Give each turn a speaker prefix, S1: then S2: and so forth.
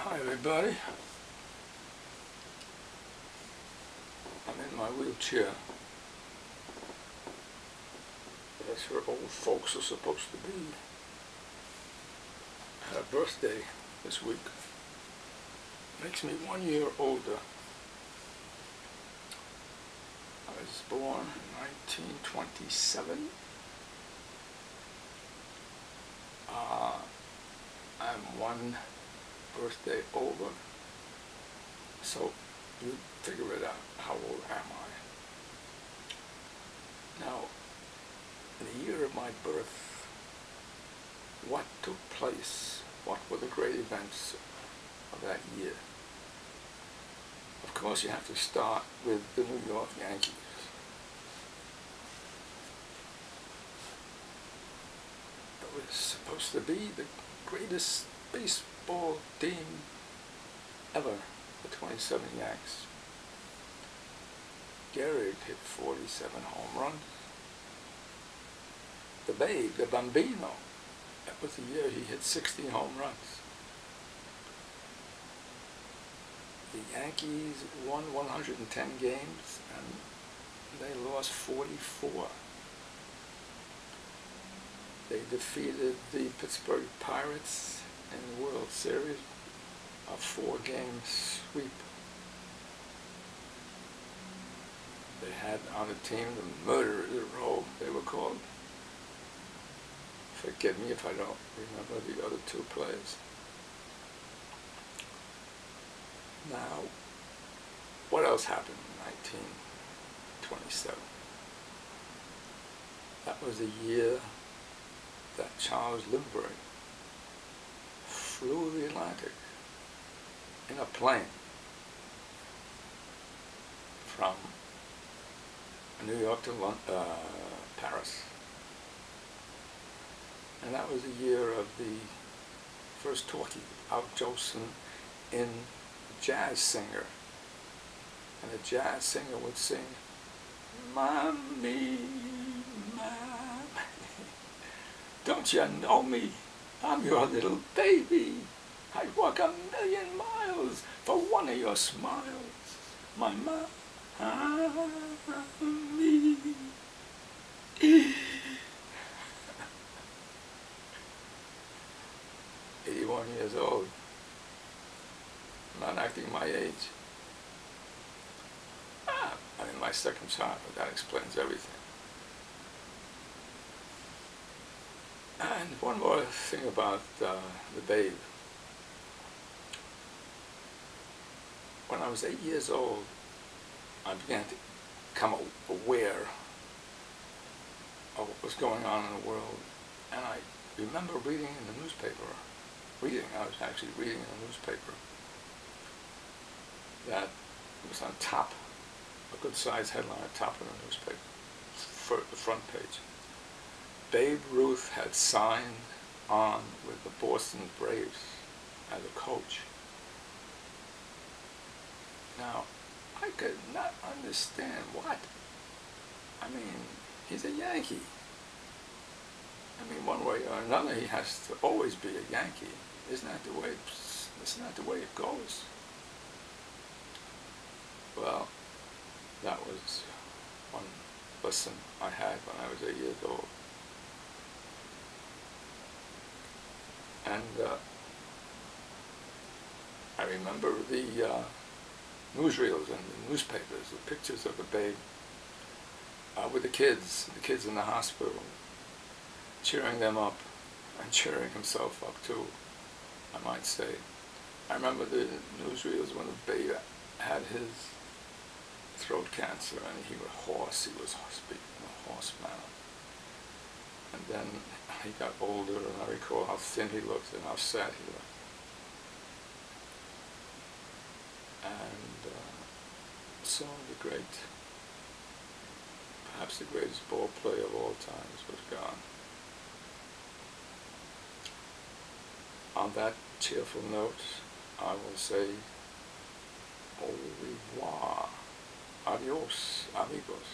S1: Hi everybody. I'm in my wheelchair. That's where old folks are supposed to be. I had a birthday this week. Makes me 1 year older. I was born in 1927. I'm one birthday over. So you figure it out. How old am I? Now, in the year of my birth, what took place? What were the great events of that year? Of course, you have to start with the New York Yankees. It was supposed to be the greatest baseball team ever, the 27 Yanks. Gehrig hit 47 home runs. The Babe, the Bambino, that was the year he hit 60 home runs. The Yankees won 110 games and they lost 44. They defeated the Pittsburgh Pirates in the World Series, a 4-game sweep. They had on the team the Murderers Row, they were called. Forgive me if I don't remember the other two players. Now, what else happened in 1927? That was the year that Charles Lindbergh flew the Atlantic in a plane from New York to Paris. And that was the year of the first talkie, Al Jolson in Jazz Singer. And the jazz singer would sing, "Mommy, Mommy, don't you know me? I'm your little baby. I'd walk 1,000,000 miles for one of your smiles. My mommy." 81 years old. I'm not acting my age. I'm in my second child, but that explains everything. And one more thing about the Babe. When I was 8 years old, I began to become aware of what was going on in the world. And I remember reading in the newspaper, I was actually reading in the newspaper, that it was on top, a good-sized headline on top of the newspaper, for the front page. Babe Ruth had signed on with the Boston Braves as a coach. Now, I could not understand what. I mean, he's a Yankee. I mean, one way or another, he has to always be a Yankee. Isn't that the way it goes? Well, that was one lesson I had when I was 8 years old. And I remember the newsreels and the newspapers, the pictures of the Babe with the kids in the hospital, cheering them up and cheering himself up too, I might say. I remember the newsreels when the Babe had his throat cancer and he was hoarse, he was speaking in a hoarse manner. And then he got older and I recall how thin he looked and how sad he looked. And so the great, perhaps the greatest ball player of all times was gone. On that cheerful note, I will say au revoir, adios, amigos.